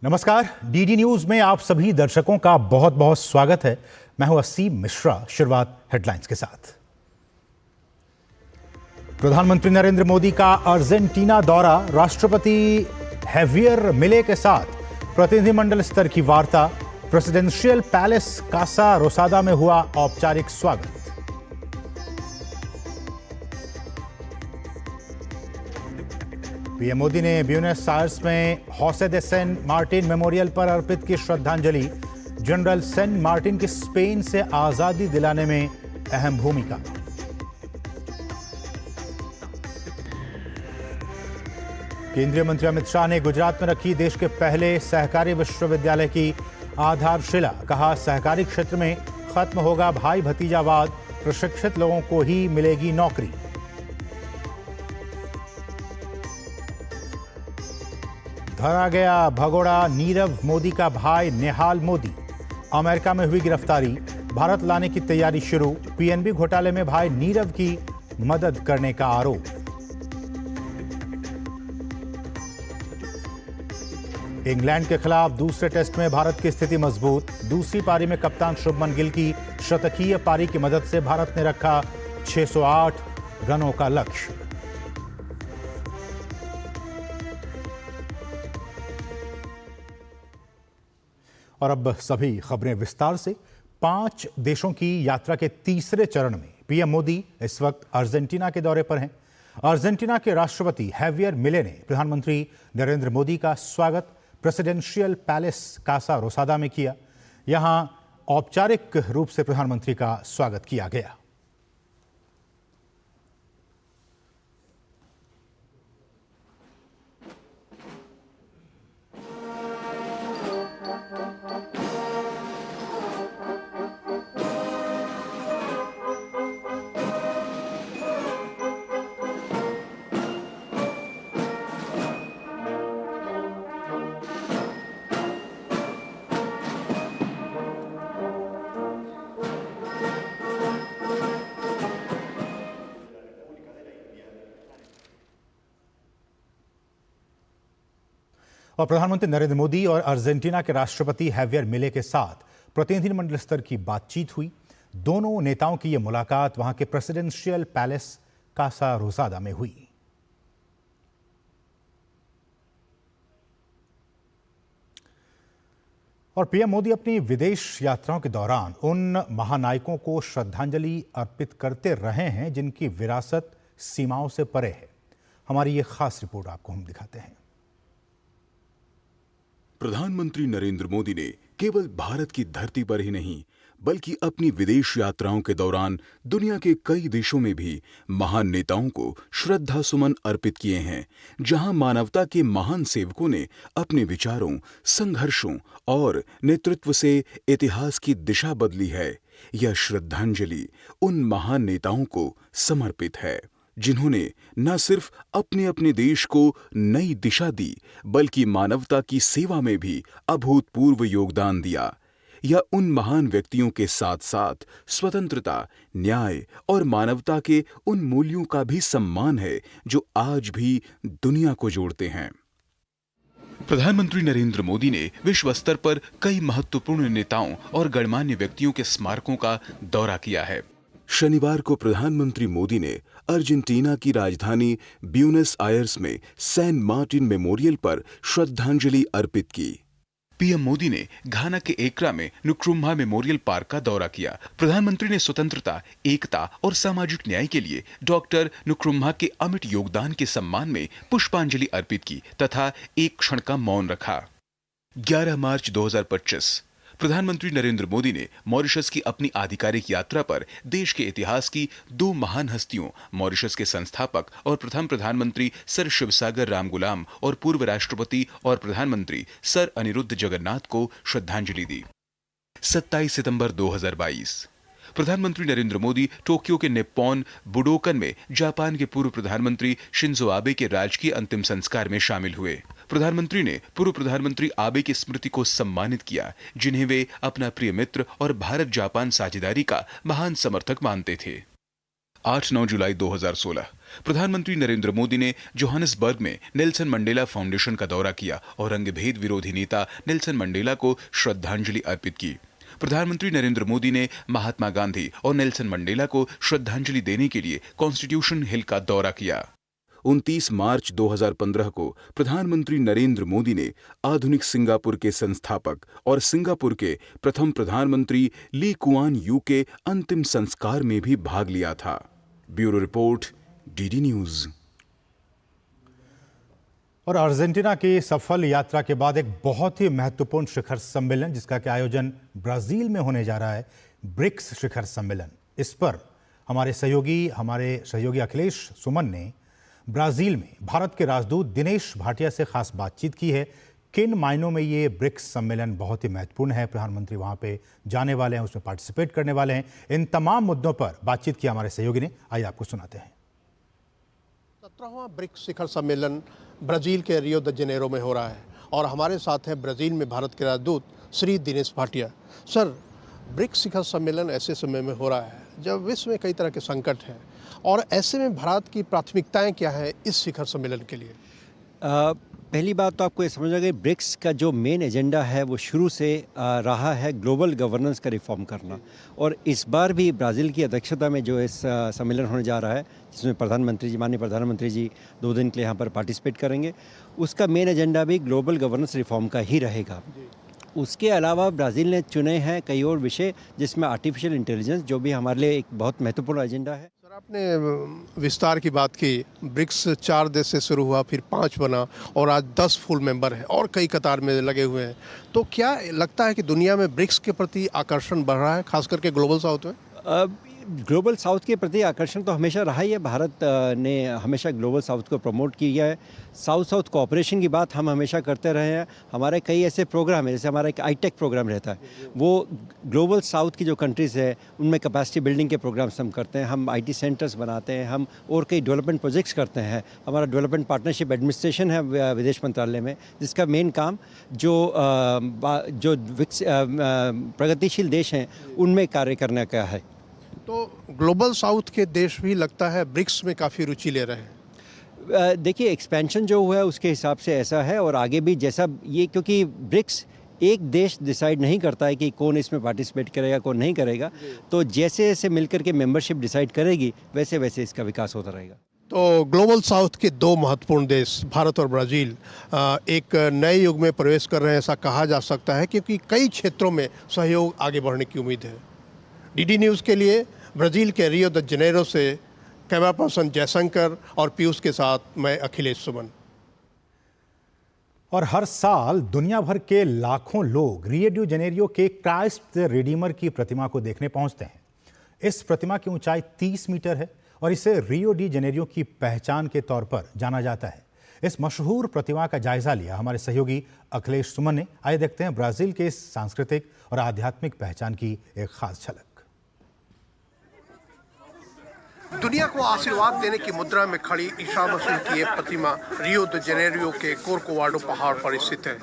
नमस्कार, DD news में आप सभी दर्शकों का बहुत बहुत स्वागत है। मैं हूं असीम मिश्रा। शुरुआत हेडलाइंस के साथ। प्रधानमंत्री नरेंद्र मोदी का अर्जेंटीना दौरा, राष्ट्रपति हैवियर मिले के साथ प्रतिनिधिमंडल स्तर की वार्ता। प्रेसिडेंशियल पैलेस कासा रोसादा में हुआ औपचारिक स्वागत। पीएम मोदी ने ब्यूनस आयर्स में होसे दे सेन मार्टिन मेमोरियल पर अर्पित की श्रद्धांजलि। जनरल सेन मार्टिन की स्पेन से आजादी दिलाने में अहम भूमिका। केंद्रीय मंत्री अमित शाह ने गुजरात में रखी देश के पहले सहकारी विश्वविद्यालय की आधारशिला। कहा, सहकारी क्षेत्र में खत्म होगा भाई भतीजावाद, प्रशिक्षित लोगों को ही मिलेगी नौकरी। धरा गया भगोड़ा नीरव मोदी का भाई नेहाल मोदी। अमेरिका में हुई गिरफ्तारी, भारत लाने की तैयारी शुरू। पीएनबी घोटाले में भाई नीरव की मदद करने का आरोप। इंग्लैंड के खिलाफ दूसरे टेस्ट में भारत की स्थिति मजबूत। दूसरी पारी में कप्तान शुभमन गिल की शतकीय पारी की मदद से भारत ने रखा 608 रनों का लक्ष्य। और अब सभी खबरें विस्तार से। 5 देशों की यात्रा के तीसरे चरण में पीएम मोदी इस वक्त अर्जेंटीना के दौरे पर हैं। अर्जेंटीना के राष्ट्रपति हैवियर मिले ने प्रधानमंत्री नरेंद्र मोदी का स्वागत प्रेसिडेंशियल पैलेस कासा रोसादा में किया। यहां औपचारिक रूप से प्रधानमंत्री का स्वागत किया गया। और प्रधानमंत्री नरेंद्र मोदी और अर्जेंटीना के राष्ट्रपति हैवियर मिले के साथ प्रतिनिधिमंडल स्तर की बातचीत हुई। दोनों नेताओं की यह मुलाकात वहां के प्रेसिडेंशियल पैलेस कासा रोसादा में हुई। और पीएम मोदी अपनी विदेश यात्राओं के दौरान उन महानायकों को श्रद्धांजलि अर्पित करते रहे हैं जिनकी विरासत सीमाओं से परे है। हमारी ये खास रिपोर्ट आपको हम दिखाते हैं। प्रधानमंत्री नरेंद्र मोदी ने केवल भारत की धरती पर ही नहीं बल्कि अपनी विदेश यात्राओं के दौरान दुनिया के कई देशों में भी महान नेताओं को श्रद्धा सुमन अर्पित किए हैं, जहां मानवता के महान सेवकों ने अपने विचारों, संघर्षों और नेतृत्व से इतिहास की दिशा बदली है। यह श्रद्धांजलि उन महान नेताओं को समर्पित है जिन्होंने न सिर्फ अपने अपने देश को नई दिशा दी बल्कि मानवता की सेवा में भी अभूतपूर्व योगदान दिया। यह उन महान व्यक्तियों के साथ साथ स्वतंत्रता, न्याय और मानवता के उन मूल्यों का भी सम्मान है जो आज भी दुनिया को जोड़ते हैं। प्रधानमंत्री नरेंद्र मोदी ने विश्व स्तर पर कई महत्वपूर्ण नेताओं और गणमान्य व्यक्तियों के स्मारकों का दौरा किया है। शनिवार को प्रधानमंत्री मोदी ने अर्जेंटीना की राजधानी ब्यूनस आयर्स में सैन मार्टिन मेमोरियल पर श्रद्धांजलि अर्पित की। पीएम मोदी ने घाना के एकरा में नुक्रुम्हा मेमोरियल पार्क का दौरा किया। प्रधानमंत्री ने स्वतंत्रता, एकता और सामाजिक न्याय के लिए डॉक्टर नुक्रुम्हा के अमिट योगदान के सम्मान में पुष्पांजलि अर्पित की तथा एक क्षण का मौन रखा। 11 मार्च 2025 प्रधानमंत्री नरेंद्र मोदी ने मॉरिशस की अपनी आधिकारिक यात्रा पर देश के इतिहास की 2 महान हस्तियों, मॉरिशस के संस्थापक और प्रथम प्रधानमंत्री सर शिवसागर रामगुलाम और पूर्व राष्ट्रपति और प्रधानमंत्री सर अनिरुद्ध जगन्नाथ को श्रद्धांजलि दी। 27 सितंबर 2022 प्रधानमंत्री नरेंद्र मोदी टोक्यो के निप्पॉन बुडोकन में जापान के पूर्व प्रधानमंत्री शिंजो आबे के राजकीय अंतिम संस्कार में शामिल हुए। प्रधानमंत्री ने पूर्व प्रधानमंत्री आबे की स्मृति को सम्मानित किया, जिन्हें वे अपना प्रिय मित्र और भारत जापान साझेदारी का महान समर्थक मानते थे। 8-9 जुलाई 2016 प्रधानमंत्री नरेंद्र मोदी ने जोहानिसबर्ग में नेल्सन मंडेला फाउंडेशन का दौरा किया और रंगभेद विरोधी नेता नेल्सन मंडेला को श्रद्धांजलि अर्पित की। प्रधानमंत्री नरेंद्र मोदी ने महात्मा गांधी और नेल्सन मंडेला को श्रद्धांजलि देने के लिए कॉन्स्टिट्यूशन हिल का दौरा किया। 29 मार्च 2015 को प्रधानमंत्री नरेंद्र मोदी ने आधुनिक सिंगापुर के संस्थापक और सिंगापुर के प्रथम प्रधानमंत्री ली कुआन यू के अंतिम संस्कार में भी भाग लिया था। Bureau report, DD news. और अर्जेंटीना की सफल यात्रा के बाद एक बहुत ही महत्वपूर्ण शिखर सम्मेलन जिसका कि आयोजन ब्राजील में होने जा रहा है, ब्रिक्स शिखर सम्मेलन। इस पर हमारे सहयोगी अखिलेश सुमन ने ब्राजील में भारत के राजदूत दिनेश भाटिया से खास बातचीत की है। किन मायनों में ये ब्रिक्स सम्मेलन बहुत ही महत्वपूर्ण है, प्रधानमंत्री वहां पे जाने वाले हैं, उसमें पार्टिसिपेट करने वाले हैं, इन तमाम मुद्दों पर बातचीत की हमारे सहयोगी ने। आइए आपको सुनाते हैं। 17वां ब्रिक्स शिखर सम्मेलन ब्राजील के रियो द जेनेरो में हो रहा है और हमारे साथ हैं ब्राजील में भारत के राजदूत श्री दिनेश भाटिया। सर, ब्रिक्स शिखर सम्मेलन ऐसे समय में हो रहा है जब विश्व में कई तरह के संकट हैं, और ऐसे में भारत की प्राथमिकताएं क्या हैं इस शिखर सम्मेलन के लिए? पहली बात तो आपको ये समझना कि ब्रिक्स का जो मेन एजेंडा है वो शुरू से रहा है ग्लोबल गवर्नेंस का रिफॉर्म करना, और इस बार भी ब्राज़ील की अध्यक्षता में जो इस सम्मेलन होने जा रहा है जिसमें माननीय प्रधानमंत्री जी 2 दिन के लिए यहाँ पर पार्टिसिपेट करेंगे, उसका मेन एजेंडा भी ग्लोबल गवर्नेंस रिफॉर्म का ही रहेगा। उसके अलावा ब्राज़ील ने चुने हैं कई और विषय जिसमें आर्टिफिशियल इंटेलिजेंस, जो भी हमारे लिए एक बहुत महत्वपूर्ण एजेंडा है। सर, आपने विस्तार की बात की। ब्रिक्स 4 देश से शुरू हुआ, फिर 5 बना और आज 10 फुल मेंबर हैं और कई कतार में लगे हुए हैं। तो क्या लगता है कि दुनिया में ब्रिक्स के प्रति आकर्षण बढ़ रहा है, खास करके ग्लोबल साउथ में? ग्लोबल साउथ के प्रति आकर्षण तो हमेशा रहा ही है। भारत ने हमेशा ग्लोबल साउथ को प्रमोट किया है। साउथ साउथ कोऑपरेशन की बात हम हमेशा करते रहे हैं। हमारे कई ऐसे प्रोग्राम हैं, जैसे हमारा एक आईटेक प्रोग्राम रहता है, वो ग्लोबल साउथ की जो कंट्रीज़ है उनमें कैपेसिटी बिल्डिंग के प्रोग्राम्स हम करते हैं। हम आईटी सेंटर्स बनाते हैं, हम और कई डेवलपमेंट प्रोजेक्ट्स करते हैं। हमारा डेवलपमेंट पार्टनरशिप एडमिनिस्ट्रेशन है विदेश मंत्रालय में, जिसका मेन काम जो प्रगतिशील देश हैं उनमें कार्य करने का है। तो ग्लोबल साउथ के देश भी लगता है ब्रिक्स में काफ़ी रुचि ले रहे हैं। देखिए, एक्सपेंशन जो हुआ है उसके हिसाब से ऐसा है, और आगे भी जैसा ये, क्योंकि ब्रिक्स एक देश डिसाइड नहीं करता है कि कौन इसमें पार्टिसिपेट करेगा कौन नहीं करेगा, तो जैसे जैसे मिलकर के मेंबरशिप डिसाइड करेगी वैसे वैसे इसका विकास होता रहेगा। तो ग्लोबल साउथ के 2 महत्वपूर्ण देश भारत और ब्राज़ील एक नए युग में प्रवेश कर रहे हैं, ऐसा कहा जा सकता है, क्योंकि कई क्षेत्रों में सहयोग आगे बढ़ने की उम्मीद है। डीडी न्यूज़ के लिए ब्राज़ील के रियो द जेनेरो से कैमरा पर्सन जयशंकर और पीयूष के साथ मैं अखिलेश सुमन। और हर साल दुनिया भर के लाखों लोग रियो डी जेनेरियो के क्राइस्ट रिडीमर की प्रतिमा को देखने पहुंचते हैं। इस प्रतिमा की ऊंचाई 30 मीटर है और इसे रियो डी जेनेरियो की पहचान के तौर पर जाना जाता है। इस मशहूर प्रतिमा का जायजा लिया हमारे सहयोगी अखिलेश सुमन ने। आइए देखते हैं ब्राज़ील के इस सांस्कृतिक और आध्यात्मिक पहचान की एक खास झलक। दुनिया को आशीर्वाद देने की मुद्रा में खड़ी ईसा मसीह की ये प्रतिमा रियो द जेनेरियो के कोरकोवाडो पहाड़ पर स्थित है।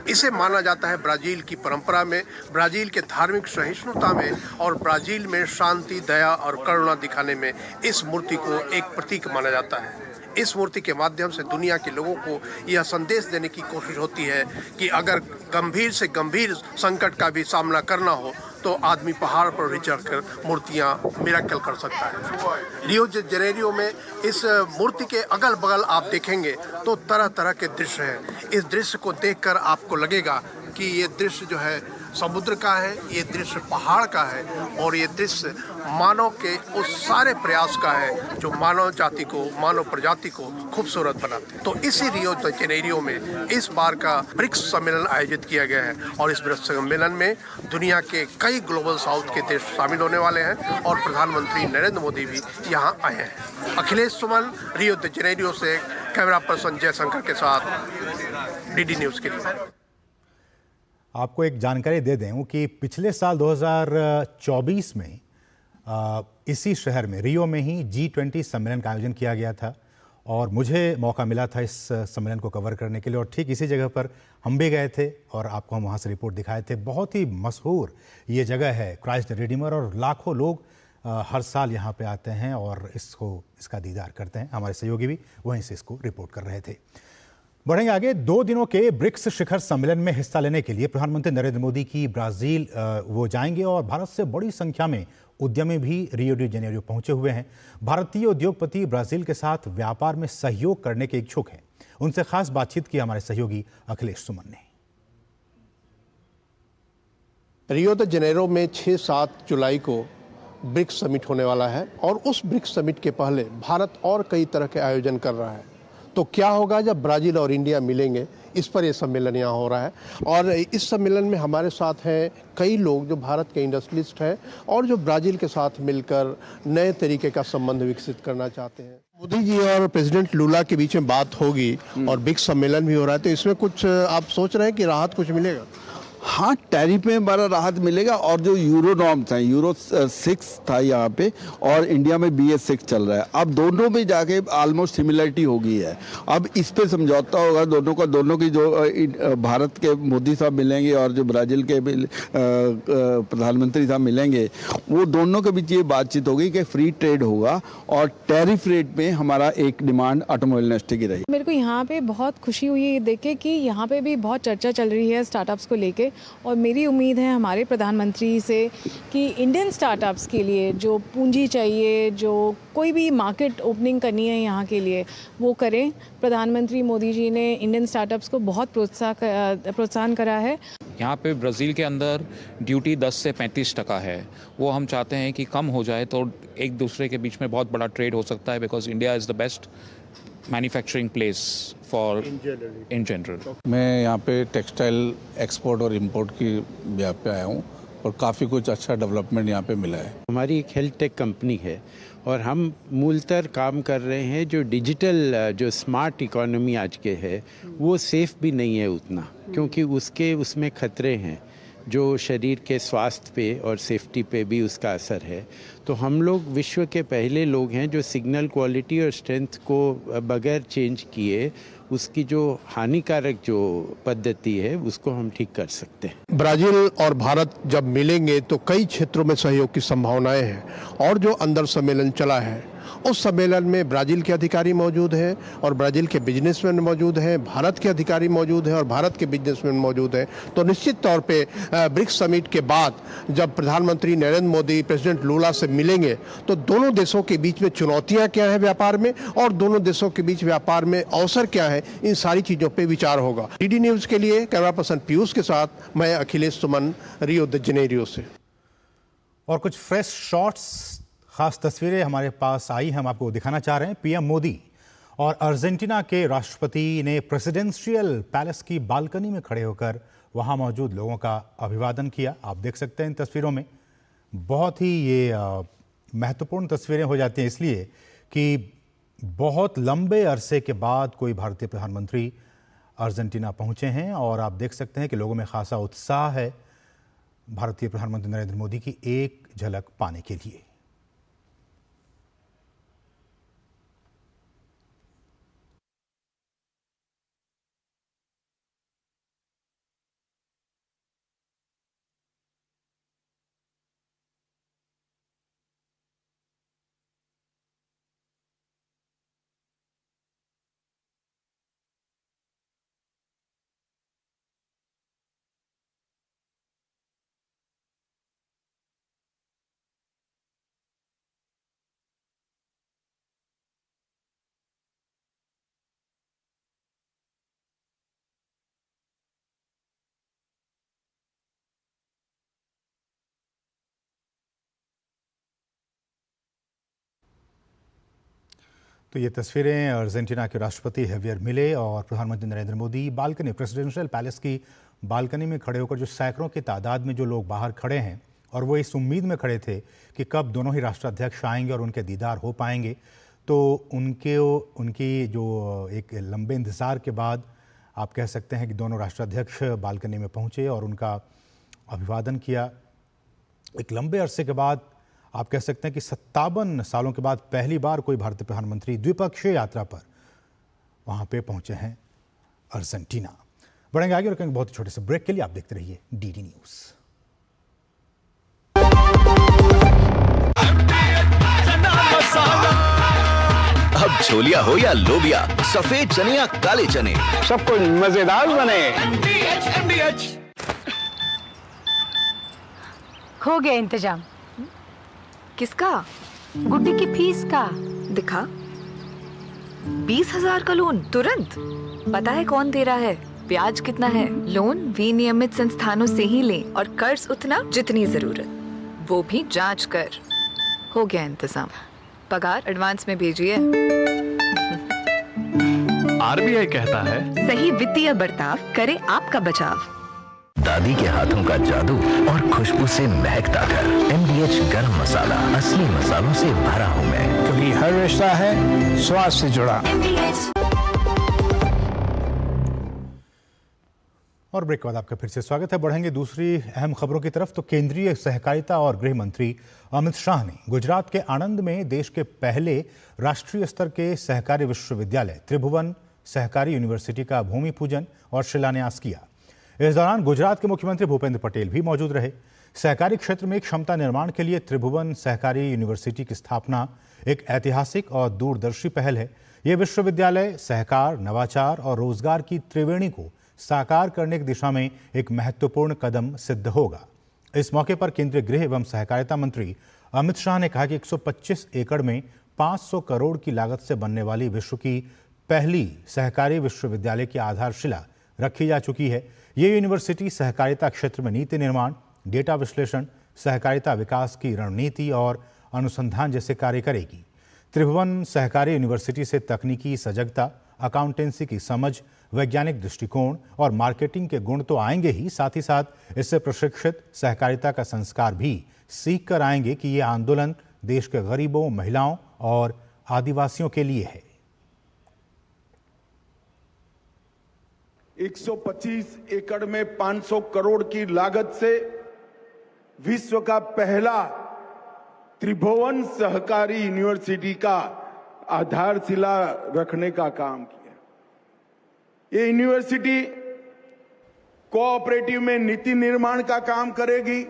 इसे माना जाता है ब्राजील की परंपरा में, ब्राजील के धार्मिक सहिष्णुता में और ब्राजील में शांति, दया और करुणा दिखाने में इस मूर्ति को एक प्रतीक माना जाता है। इस मूर्ति के माध्यम से दुनिया के लोगों को यह संदेश देने की कोशिश होती है कि अगर गंभीर से गंभीर संकट का भी सामना करना हो तो आदमी पहाड़ पर भी चढ़कर मूर्तियां मिरेकल कर सकता है। रियो द जेनेरियो में इस मूर्ति के अगल बगल आप देखेंगे तो तरह तरह के दृश्य हैं। इस दृश्य को देखकर आपको लगेगा कि ये दृश्य जो है समुद्र का है, ये दृश्य पहाड़ का है और ये दृश्य मानव के उस सारे प्रयास का है जो मानव जाति को, मानव प्रजाति को खूबसूरत बनाते हैं। तो इसी रियो द जेनेरियो में इस बार का ब्रिक्स सम्मेलन आयोजित किया गया है और इस ब्रिक्स सम्मेलन में दुनिया के कई ग्लोबल साउथ के देश शामिल होने वाले हैं और प्रधानमंत्री नरेंद्र मोदी भी यहाँ आए हैं। अखिलेश सुमन, रियो द जेनेरियो से कैमरा पर्सन जयशंकर के साथ डीडी न्यूज़ के लिए। आपको एक जानकारी दे दें कि पिछले साल 2024 में इसी शहर में रियो में ही G20 सम्मेलन का आयोजन किया गया था और मुझे मौका मिला था इस सम्मेलन को कवर करने के लिए और ठीक इसी जगह पर हम भी गए थे और आपको हम वहाँ से रिपोर्ट दिखाए थे। बहुत ही मशहूर ये जगह है क्राइस्ट द रिडीमर और लाखों लोग हर साल यहाँ पे आते हैं और इसका दीदार करते हैं। हमारे सहयोगी भी वहीं से इसको रिपोर्ट कर रहे थे। बढ़ेंगे आगे। 2 दिनों के ब्रिक्स शिखर सम्मेलन में हिस्सा लेने के लिए प्रधानमंत्री नरेंद्र मोदी की ब्राजील वो जाएंगे और भारत से बड़ी संख्या में उद्यमी भी रियो डी जेनेरियो पहुंचे हुए हैं। भारतीय उद्योगपति ब्राजील के साथ व्यापार में सहयोग करने के इच्छुक हैं। उनसे खास बातचीत की हमारे सहयोगी अखिलेश सुमन ने। रियो द जेनेरो में 6-7 जुलाई को ब्रिक्स समिट होने वाला है और उस ब्रिक्स समिट के पहले भारत और कई तरह के आयोजन कर रहा है। तो क्या होगा जब ब्राज़ील और इंडिया मिलेंगे, इस पर यह सम्मेलन यहाँ हो रहा है। और इस सम्मेलन में हमारे साथ हैं कई लोग जो भारत के इंडस्ट्रियलिस्ट हैं और जो ब्राज़ील के साथ मिलकर नए तरीके का संबंध विकसित करना चाहते हैं। मोदी जी और प्रेसिडेंट लूला के बीच में बात होगी और ब्रिक्स सम्मेलन भी हो रहा है, तो इसमें कुछ आप सोच रहे हैं कि राहत कुछ मिलेगा? हाँ, टैरिफ में हमारा राहत मिलेगा और जो यूरो नॉर्म्स हैं, यूरो 6 था यहाँ पे और इंडिया में BS6 चल रहा है। अब दोनों में जाके ऑलमोस्ट सिमिलरिटी हो गई है। अब इस पे समझौता होगा दोनों की जो भारत के मोदी साहब मिलेंगे और जो ब्राज़ील के प्रधानमंत्री साहब मिलेंगे, वो दोनों के बीच ये बातचीत होगी कि फ्री ट्रेड होगा और टैरिफ रेट में हमारा एक डिमांड ऑटोमोबाइल इंडस्ट्री की रही। मेरे को यहाँ पे बहुत खुशी हुई ये देख के कि यहाँ पे भी बहुत चर्चा चल रही है स्टार्टअप्स को लेके, और मेरी उम्मीद है हमारे प्रधानमंत्री से कि इंडियन स्टार्टअप्स के लिए जो पूंजी चाहिए, जो कोई भी मार्केट ओपनिंग करनी है यहाँ के लिए, वो करें। प्रधानमंत्री मोदी जी ने इंडियन स्टार्टअप्स को बहुत प्रोत्साहन करा है। यहाँ पे ब्राज़ील के अंदर ड्यूटी 10 से 35% है, वो हम चाहते हैं कि कम हो जाए तो एक दूसरे के बीच में बहुत बड़ा ट्रेड हो सकता है, because India is the best manufacturing place for in general. मैं यहाँ पे टेक्सटाइल एक्सपोर्ट और इंपोर्ट की व्याप पे आया हूँ और काफ़ी कुछ अच्छा डेवलपमेंट यहाँ पे मिला है। हमारी एक हेल्थ टेक कंपनी है और हम मूलतः काम कर रहे हैं जो डिजिटल जो स्मार्ट इकोनॉमी आज के है वो सेफ भी नहीं है उतना, क्योंकि उसमें खतरे हैं जो शरीर के स्वास्थ्य पे और सेफ्टी पे भी उसका असर है। तो हम लोग विश्व के पहले लोग हैं जो सिग्नल क्वालिटी और स्ट्रेंथ को बगैर चेंज किए उसकी जो हानिकारक जो पद्धति है उसको हम ठीक कर सकते हैं। ब्राज़ील और भारत जब मिलेंगे तो कई क्षेत्रों में सहयोग की संभावनाएं हैं और जो अंदर सम्मेलन चला है उस सम्मेलन में ब्राज़ील के अधिकारी मौजूद हैं और ब्राज़ील के बिजनेसमैन मौजूद हैं, भारत के अधिकारी मौजूद हैं और भारत के बिजनेसमैन मौजूद हैं। तो निश्चित तौर पे ब्रिक्स समिट के बाद जब प्रधानमंत्री नरेंद्र मोदी प्रेसिडेंट लूला से मिलेंगे तो दोनों देशों के बीच में चुनौतियां क्या हैं व्यापार में और दोनों देशों के बीच व्यापार में अवसर क्या है, इन सारी चीज़ों पर विचार होगा। DD न्यूज़ के लिए कैमरा पर्सन पीयूष के साथ मैं अखिलेश सुमन, रियो द जेनेरियो से। और कुछ फ्रेश शॉट्स, खास तस्वीरें हमारे पास आई, हम आपको दिखाना चाह रहे हैं। PM मोदी और अर्जेंटीना के राष्ट्रपति ने प्रेसिडेंशियल पैलेस की बालकनी में खड़े होकर वहां मौजूद लोगों का अभिवादन किया। आप देख सकते हैं इन तस्वीरों में। बहुत ही ये महत्वपूर्ण तस्वीरें हो जाती हैं इसलिए कि बहुत लंबे अरसे के बाद कोई भारतीय प्रधानमंत्री अर्जेंटीना पहुंचे हैं और आप देख सकते हैं कि लोगों में खासा उत्साह है भारतीय प्रधानमंत्री नरेंद्र मोदी की एक झलक पाने के लिए। तो ये तस्वीरें अर्जेंटीना के राष्ट्रपति हेवियर मिले और प्रधानमंत्री Narendra Modi balcony, presidential palace की बालकनी में खड़े होकर, जो सैकड़ों की तादाद में जो लोग बाहर खड़े हैं और वो इस उम्मीद में खड़े थे कि कब दोनों ही राष्ट्राध्यक्ष आएंगे और उनके दीदार हो पाएंगे। तो उनकी जो एक लंबे इंतज़ार के बाद आप कह सकते हैं कि दोनों राष्ट्राध्यक्ष बालकनी में पहुँचे और उनका अभिवादन किया। एक लंबे अरसे के बाद आप कह सकते हैं कि 57 सालों के बाद पहली बार कोई भारतीय प्रधानमंत्री द्विपक्षीय यात्रा पर वहां पे पहुंचे हैं अर्जेंटीना। बढ़ेंगे आगे, रुकेंगे बहुत छोटे से ब्रेक के लिए। आप देखते रहिए DD न्यूज़। अब छोलिया हो या लोबिया, सफेद चने या काले चने, सब कुछ मजेदार बने। हो गया इंतजाम। किसका? गुड्डी की फीस का। दिखा। 20,000 का लोन तुरंत। पता है कौन दे रहा है, ब्याज कितना है? लोन विनियमित संस्थानों से ही लें और कर्ज उतना जितनी जरूरत, वो भी जांच कर। हो गया इंतजाम। पगार एडवांस में भेजिए। आरबीआई कहता है सही वित्तीय बर्ताव करे आपका बचाव। दादी के हाथों का जादू और खुशबू से महकता घर। MDH गरम मसाला, असली मसालों से भरा हूँ मैं, क्योंकि हर रिश्ता है स्वाद से जुड़ा। और ब्रेक के बाद आपका फिर से स्वागत है। बढ़ेंगे दूसरी अहम खबरों की तरफ। तो केंद्रीय सहकारिता और गृह मंत्री अमित शाह ने गुजरात के आणंद में देश के पहले राष्ट्रीय स्तर के सहकारी विश्वविद्यालय त्रिभुवन सहकारी यूनिवर्सिटी का भूमि पूजन और शिलान्यास किया। इस दौरान गुजरात के मुख्यमंत्री भूपेंद्र पटेल भी मौजूद रहे। सहकारी क्षेत्र में क्षमता निर्माण के लिए त्रिभुवन सहकारी यूनिवर्सिटी की स्थापना एक ऐतिहासिक और दूरदर्शी पहल है। यह विश्वविद्यालय सहकार, नवाचार और रोजगार की त्रिवेणी को साकार करने की दिशा में एक महत्वपूर्ण कदम सिद्ध होगा। इस मौके पर केंद्रीय गृह एवं सहकारिता मंत्री अमित शाह ने कहा कि 125 एकड़ में 500 करोड़ की लागत से बनने वाली विश्व की पहली सहकारी विश्वविद्यालय की आधारशिला रखी जा चुकी है। ये यूनिवर्सिटी सहकारिता क्षेत्र में नीति निर्माण, डेटा विश्लेषण, सहकारिता विकास की रणनीति और अनुसंधान जैसे कार्य करेगी। त्रिभुवन सहकारी यूनिवर्सिटी से तकनीकी सजगता, अकाउंटेंसी की समझ, वैज्ञानिक दृष्टिकोण और मार्केटिंग के गुण तो आएंगे ही, साथ ही साथ इससे प्रशिक्षित सहकारिता का संस्कार भी सीख कर आएंगे कि ये आंदोलन देश के गरीबों, महिलाओं और आदिवासियों के लिए है। 125 एकड़ में 500 करोड़ की लागत से विश्व का पहला त्रिभुवन सहकारी यूनिवर्सिटी का आधारशिला रखने का काम किया। ये यूनिवर्सिटी कोऑपरेटिव में नीति निर्माण का काम करेगी,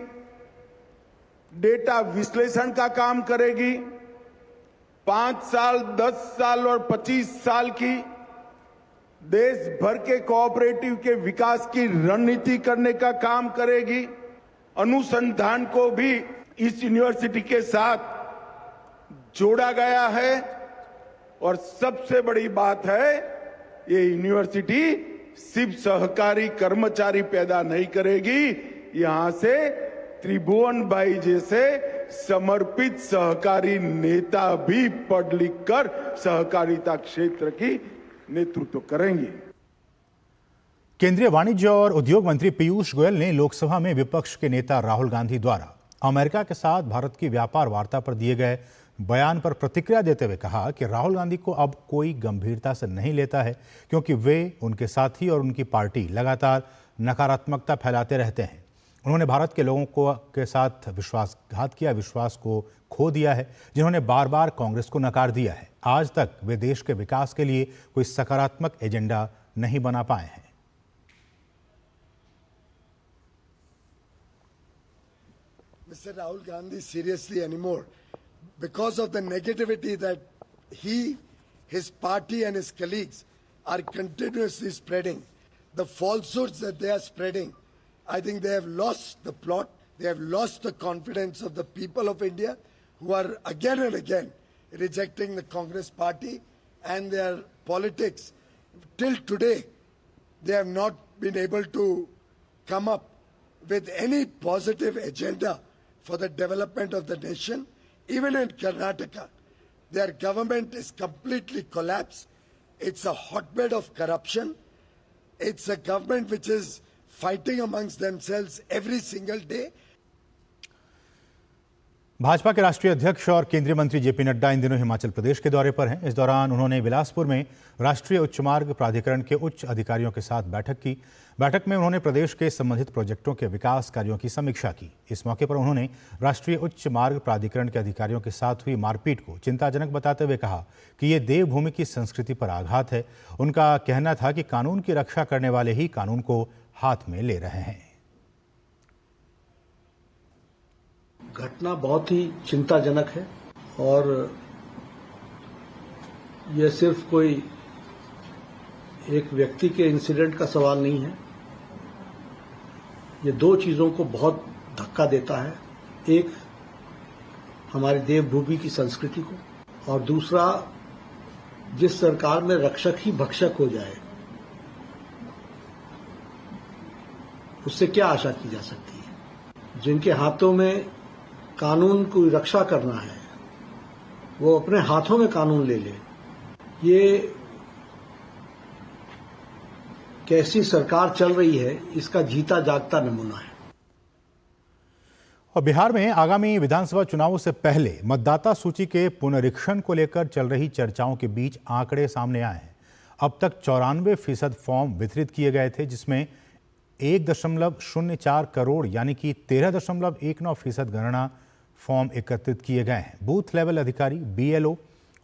डेटा विश्लेषण का काम करेगी, 5 साल, 10 साल और 25 साल की देश भर के कोऑपरेटिव के विकास की रणनीति करने का काम करेगी। अनुसंधान को भी इस यूनिवर्सिटी के साथ जोड़ा गया है और सबसे बड़ी बात है, ये यूनिवर्सिटी सिर्फ सहकारी कर्मचारी पैदा नहीं करेगी, यहां से त्रिभुवन भाई जैसे समर्पित सहकारी नेता भी पढ़ लिख कर सहकारिता क्षेत्र की नेतृत्व करेंगे। केंद्रीय वाणिज्य और उद्योग मंत्री पीयूष गोयल ने लोकसभा में विपक्ष के नेता राहुल गांधी द्वारा अमेरिका के साथ भारत की व्यापार वार्ता पर दिए गए बयान पर प्रतिक्रिया देते हुए कहा कि राहुल गांधी को अब कोई गंभीरता से नहीं लेता है, क्योंकि वे, उनके साथी और उनकी पार्टी लगातार नकारात्मकता फैलाते रहते हैं। उन्होंने भारत के लोगों के साथ विश्वासघात किया, विश्वास को खो दिया है, जिन्होंने बार बार कांग्रेस को नकार दिया है। आज तक वे देश के विकास के लिए कोई सकारात्मक एजेंडा नहीं बना पाए हैं। Mr. Rahul Gandhi seriously anymore because of the negativity that he, his party and his colleagues are continuously spreading, the falsehoods that they are spreading. I think they have lost the plot, they have lost the confidence of the people of India, who are again and again rejecting the Congress party and their politics. Till today, they have not been able to come up with any positive agenda for the development of the nation. Even in Karnataka, their government is completely collapsed. It's a hotbed of corruption. It's a government which is fighting amongst themselves every single day. Bhajpa के राष्ट्रीय अध्यक्ष और केंद्रीय मंत्री JP Nadda इन दिनों हिमाचल प्रदेश के दौरे पर हैं। इस दौरान उन्होंने बिलासपुर में राष्ट्रीय उच्च मार्ग प्राधिकरण के उच्च अधिकारियों के साथ बैठक की। बैठक में उन्होंने प्रदेश के संबंधित प्रोजेक्टों के विकास कार्यों की समीक्षा की। इस मौके पर उन्होंने राष्ट्रीय उच्च मार्ग प्राधिकरण के अधिकारियों के साथ हुई मारपीट को चिंताजनक बताते हुए कहा कि ये देवभूमि की संस्कृति पर आघात है। उनका कहना था कि कानून की रक्षा करने वाले ही कानून को हाथ में ले रहे हैं। घटना बहुत ही चिंताजनक है और ये सिर्फ कोई एक व्यक्ति के इंसिडेंट का सवाल नहीं है। ये दो चीजों को बहुत धक्का देता है। एक, हमारी देवभूमि की संस्कृति को, और दूसरा, जिस सरकार में रक्षक ही भक्षक हो जाए उससे क्या आशा की जा सकती है। जिनके हाथों में कानून की रक्षा करना है वो अपने हाथों में कानून ले ले, ये कैसी सरकार चल रही है इसका जीता जागता नमूना है। और बिहार में आगामी विधानसभा चुनावों से पहले मतदाता सूची के पुनरीक्षण को लेकर चल रही चर्चाओं के बीच आंकड़े सामने आए हैं। अब तक 94% फॉर्म वितरित किए गए थे, जिसमें 1.04 करोड़ यानी कि 13.19% गणना फॉर्म एकत्रित किए गए हैं। बूथ लेवल अधिकारी, BLO,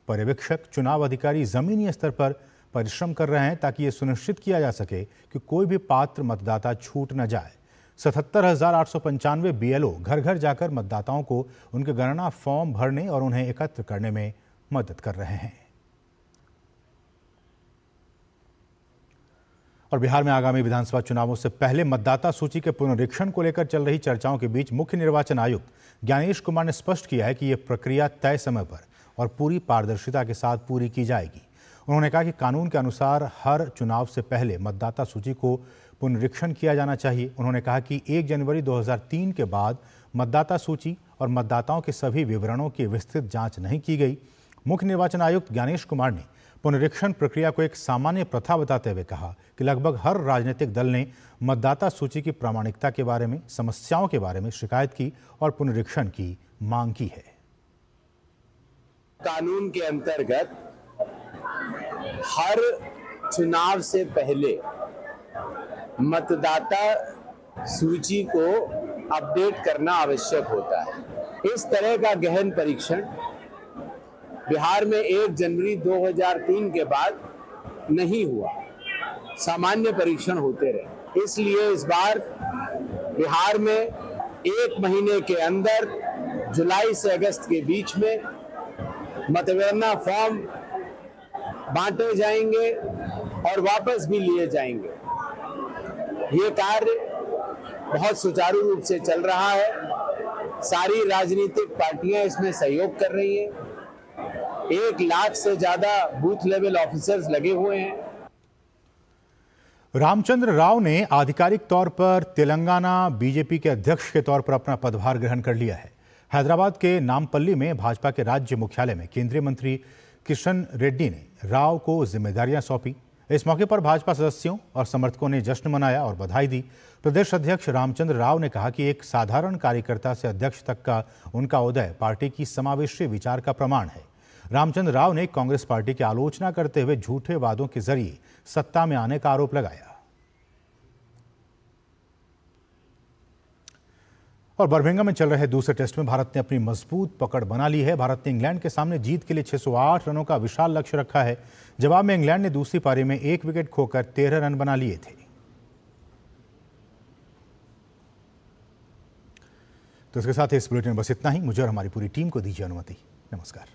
पर्यवेक्षक, चुनाव अधिकारी जमीनी स्तर पर परिश्रम कर रहे हैं ताकि ये सुनिश्चित किया जा सके कि कोई भी पात्र मतदाता छूट न जाए। 77,895 BLO घर घर जाकर मतदाताओं को उनके गणना फॉर्म भरने और उन्हें एकत्र करने में मदद कर रहे हैं। और बिहार में आगामी विधानसभा चुनावों से पहले मतदाता सूची के पुनरीक्षण को लेकर चल रही चर्चाओं के बीच मुख्य निर्वाचन आयुक्त ज्ञानेश कुमार ने स्पष्ट किया है कि यह प्रक्रिया तय समय पर और पूरी पारदर्शिता के साथ पूरी की जाएगी। उन्होंने कहा कि कानून के अनुसार हर चुनाव से पहले मतदाता सूची को पुनरीक्षण किया जाना चाहिए। उन्होंने कहा कि 1 जनवरी 2003 के बाद मतदाता सूची और मतदाताओं के सभी विवरणों की विस्तृत जांच नहीं की गई। मुख्य निर्वाचन आयुक्त ज्ञानेश कुमार ने पुनरीक्षण प्रक्रिया को एक सामान्य प्रथा बताते हुए कहा कि लगभग हर राजनीतिक दल ने मतदाता सूची की प्रामाणिकता के बारे में, समस्याओं के बारे में शिकायत की और पुनरीक्षण की मांग की है। कानून के अंतर्गत हर चुनाव से पहले मतदाता सूची को अपडेट करना आवश्यक होता है। इस तरह का गहन परीक्षण बिहार में 1 जनवरी 2003 के बाद नहीं हुआ। सामान्य परीक्षण होते रहे। इसलिए इस बार बिहार में 1 महीने के अंदर जुलाई से अगस्त के बीच में मतगणना फॉर्म बांटे जाएंगे और वापस भी लिए जाएंगे। ये कार्य बहुत सुचारू रूप से चल रहा है। सारी राजनीतिक पार्टियां इसमें सहयोग कर रही हैं। 1 लाख से ज्यादा बूथ लेवल ऑफिसर्स लगे हुए हैं। रामचंद्र राव ने आधिकारिक तौर पर तेलंगाना बीजेपी के अध्यक्ष के तौर पर अपना पदभार ग्रहण कर लिया है। हैदराबाद के नामपल्ली में भाजपा के राज्य मुख्यालय में केंद्रीय मंत्री किशन रेड्डी ने राव को जिम्मेदारियां सौंपी। इस मौके पर भाजपा सदस्यों और समर्थकों ने जश्न मनाया और बधाई दी। प्रदेश अध्यक्ष रामचंद्र राव ने कहा कि एक साधारण कार्यकर्ता से अध्यक्ष तक का उनका उदय पार्टी की समावेशी विचार का प्रमाण है। रामचंद्र राव ने कांग्रेस पार्टी की आलोचना करते हुए झूठे वादों के जरिए सत्ता में आने का आरोप लगाया। और बर्मिंघम में चल रहे दूसरे टेस्ट में भारत ने अपनी मजबूत पकड़ बना ली है। भारत ने इंग्लैंड के सामने जीत के लिए 608 रनों का विशाल लक्ष्य रखा है। जवाब में इंग्लैंड ने दूसरी पारी में 1 विकेट खोकर 13 रन बना लिए थे। तो इसके साथ इस बुलेटिन में बस इतना ही। मुझे और हमारी पूरी टीम को दीजिए अनुमति। नमस्कार।